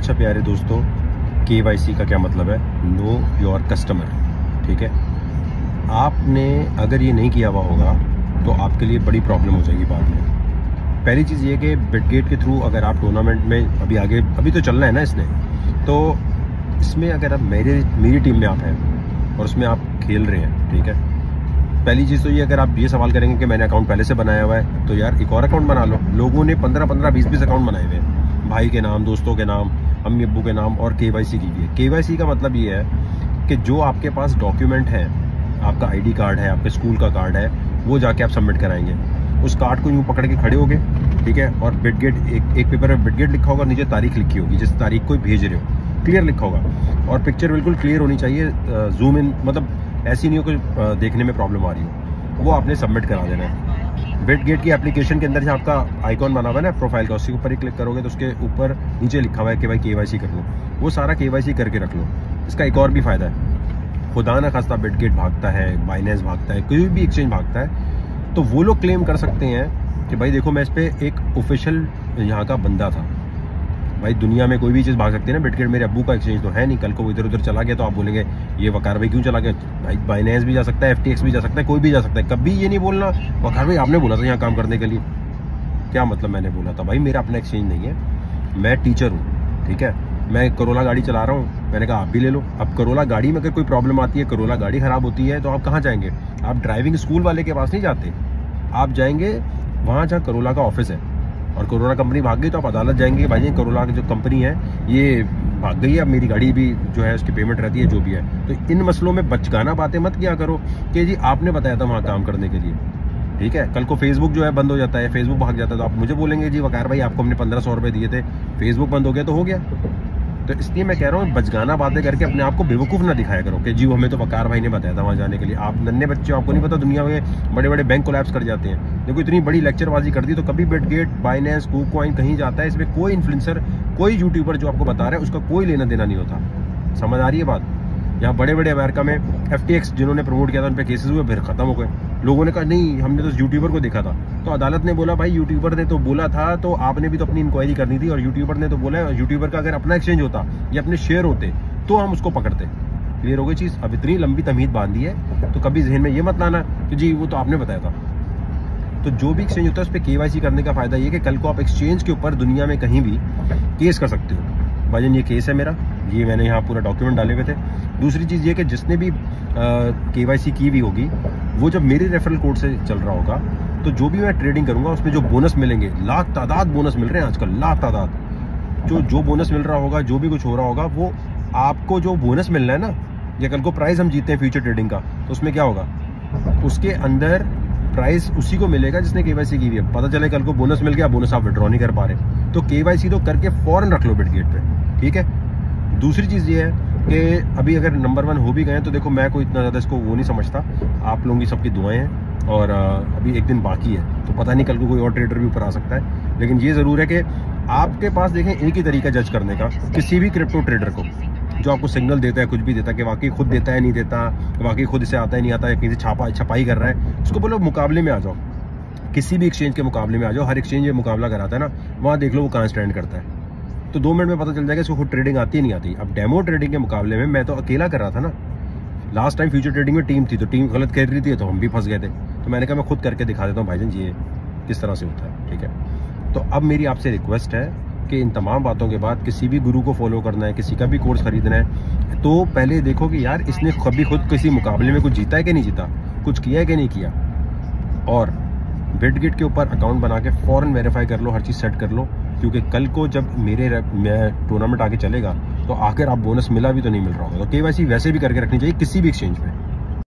अच्छा प्यारे दोस्तों, KYC का क्या मतलब है? Know your customer. ठीक है, आपने अगर ये नहीं किया हुआ होगा तो आपके लिए बड़ी प्रॉब्लम हो जाएगी बाद में। पहली चीज़ ये कि बिटगेट के थ्रू अगर आप टूर्नामेंट में अभी तो चलना है ना इसने, तो इसमें अगर आप मेरी टीम में आप हैं और उसमें आप खेल रहे हैं, ठीक है, पहली चीज़ तो ये, अगर आप ये सवाल करेंगे कि मैंने अकाउंट पहले से बनाया हुआ है, तो यार एक और अकाउंट बना लो। लोगों ने 15-15, 20-20 अकाउंट बनाए हुए हैं, भाई के नाम, दोस्तों के नाम, अम्मी अब्बू के नाम, और KYC की भी है। KYC का मतलब ये है कि जो आपके पास डॉक्यूमेंट है, आपका ID कार्ड है, आपके स्कूल का कार्ड है, वो जाके आप सबमिट कराएंगे। उस कार्ड को यूँ पकड़ के खड़े होगे, ठीक है, और बिटगेट एक पेपर में बिटगेट लिखा होगा, नीचे तारीख लिखी होगी, जिस तारीख को भेज रहे हो, क्लियर लिखा होगा, और पिक्चर बिल्कुल क्लियर होनी चाहिए, जूम इन, मतलब ऐसी नहीं हो कि देखने में प्रॉब्लम आ रही हो। वो आपने सबमिट करा देना है। बिटगेट की एप्लीकेशन के अंदर जो आपका आइकॉन बना हुआ है ना प्रोफाइल का, उसके ऊपर ही क्लिक करोगे तो उसके ऊपर नीचे लिखा हुआ है कि भाई KYC कर लो। वो सारा KYC करके रख लो। इसका एक और भी फायदा है, खुदा ना खास्ता बिटगेट भागता है, बाइनेंस भागता है, कोई भी एक्सचेंज भागता है, तो वो लोग क्लेम कर सकते हैं कि भाई देखो, मैं इस पर एक ऑफिशियल यहाँ का बंदा था। भाई दुनिया में कोई भी चीज़ भाग सकती है ना, बिटगेट मेरे अब्बू का एक्सचेंज तो है नहीं, कल को वो इधर उधर चला गया तो आप बोलेंगे ये वकार भाई क्यों चला गया। भाई बाइनेंस भी जा सकता है, FTX भी जा सकता है, कोई भी जा सकता है। कभी ये नहीं बोलना वकार भाई आपने बोला था यहाँ काम करने के लिए। क्या मतलब मैंने बोला था? भाई मेरा अपना एक्सचेंज नहीं है, मैं टीचर हूँ, ठीक है, मैं करोला गाड़ी चला रहा हूँ, मैंने कहा आप भी ले लो। अब करोला गाड़ी में अगर कोई प्रॉब्लम आती है, करोला गाड़ी खराब होती है, तो आप कहाँ जाएंगे? आप ड्राइविंग स्कूल वाले के पास नहीं जाते, आप जाएंगे वहाँ जहाँ करोला का ऑफिस है। और करोला कंपनी भाग गई तो आप अदालत जाएंगे, भाई करोला की जो कंपनी है ये भाग गई है, अब मेरी गाड़ी भी जो है उसकी पेमेंट रहती है, जो भी है। तो इन मसलों में बचकाना बातें मत किया करो कि जी आपने बताया था वहाँ काम करने के लिए, ठीक है। कल को फेसबुक जो है बंद हो जाता है, फेसबुक भाग जाता है, तो आप मुझे बोलेंगे जी वकार भाई आपको हमने 1500 रुपये दिए थे, फेसबुक बंद हो गया तो हो गया। तो इसलिए मैं कह रहा हूँ, बचगाना बातें करके अपने आप को बेवकूफ़ ना दिखाया करो कि जी हमें तो वकार भाई ने बताया था वहाँ जाने के लिए। आप नन्हे बच्चे, आपको नहीं पता दुनिया में बड़े बड़े बैंक कोलैप्स कर जाते हैं। देखो इतनी बड़ी लेक्चरबाजी कर दी, तो कभी बिटगेट, बाइनेंस, KuCoin कहीं जाता है, इसमें कोई इन्फ्लुएंसर, कोई यूट्यूबर जो आपको बता रहा है उसका कोई लेना देना नहीं होता। समझ आ रही है बात? यहाँ बड़े बड़े अमेरिका में FTX जिन्होंने प्रमोट किया था उन पर केसेस हुए, फिर खत्म हो गए। लोगों ने कहा नहीं हमने तो यूट्यूबर को देखा था, तो अदालत ने बोला भाई यूट्यूबर ने तो बोला था, तो आपने भी तो अपनी इंक्वायरी करनी थी, और यूट्यूबर ने तो बोला, यूट्यूबर का अगर अपना एक्सचेंज होता या अपने शेयर होते तो हम उसको पकड़ते। क्लियर हो गई चीज़? अब इतनी लंबी तमीद बांधी है तो कभी जहन में ये मत लाना कि जी वो तो आपने बताया था। तो जो भी एक्सचेंज होता है उस पर KYC करने का फायदा ये कि कल को आप एक्सचेंज के ऊपर दुनिया में कहीं भी केस कर सकते हो। भाईजान ये केस है मेरा, ये मैंने यहाँ पूरा डॉक्यूमेंट डाले हुए थे। दूसरी चीज़ ये कि जिसने भी KYC की भी होगी, वो जब मेरे रेफरल कोड से चल रहा होगा, तो जो भी मैं ट्रेडिंग करूँगा उसमें जो बोनस मिलेंगे, लाख तादाद बोनस मिल रहे हैं आजकल, लाख तादाद जो बोनस मिल रहा होगा, जो भी कुछ हो रहा होगा, वो आपको जो बोनस मिलना है ना, या कल को प्राइस हम जीते हैं फ्यूचर ट्रेडिंग का, तो उसमें क्या होगा, उसके अंदर प्राइस उसी को मिलेगा जिसने KYC की हुई है। पता चले कल को बोनस मिल गया, बोनस आप विड्रॉ नहीं कर पा रहे, तो KYC तो करके फौरन रख लो बिटगेट पे, ठीक है। दूसरी चीज़ ये है कि अभी अगर नंबर 1 हो भी गए तो देखो मैं कोई इतना ज़्यादा इसको वो नहीं समझता, आप लोगों की सबकी दुआएं हैं, और अभी एक दिन बाकी है, तो पता नहीं कल को कोई और ट्रेडर भी ऊपर आ सकता है। लेकिन ये ज़रूर है कि आपके पास देखें एक ही तरीका जज करने का, किसी भी क्रिप्टो ट्रेडर को जो आपको सिग्नल देता है, कुछ भी देता है कि वाकई खुद देता है नहीं देता, वाकई खुद इसे आता है नहीं आता है, कहीं से छपाई कर रहा है, उसको बोलो मुकाबले में आ जाओ, किसी भी एक्सचेंज के मुकाबले में आ जाओ। हर एक्सचेंज ये मुकाबला कराता है ना, वहाँ देख लो वो कहाँ स्टैंड करता है, तो 2 मिनट में पता चल जाएगा इसको खुद ट्रेडिंग आती है नहीं आती। अब डेमो ट्रेडिंग के मुकाबले में मैं तो अकेला कर रहा था ना, लास्ट टाइम फ्यूचर ट्रेडिंग में टीम थी, तो टीम गलत कर रही थी तो हम भी फंस गए थे, तो मैंने कहा मैं खुद करके दिखा देता हूँ भाईजान ये किस तरह से होता है, ठीक है। तो अब मेरी आपसे रिक्वेस्ट है कि इन तमाम बातों के बाद किसी भी गुरु को फॉलो करना है, किसी का भी कोर्स खरीदना है, तो पहले देखो कि यार इसने कभी खुद किसी मुकाबले में कुछ जीता है कि नहीं जीता, कुछ किया है कि नहीं किया, और बिटगेट के ऊपर अकाउंट बना के फ़ौरन वेरीफाई कर लो, हर चीज़ सेट कर लो, क्योंकि कल को जब मैं टूर्नामेंट आके चलेगा तो आखिर आप बोनस मिला भी तो नहीं मिल रहा होगा। तो KYC वैसे भी करके रखनी चाहिए किसी भी एक्सचेंज पे।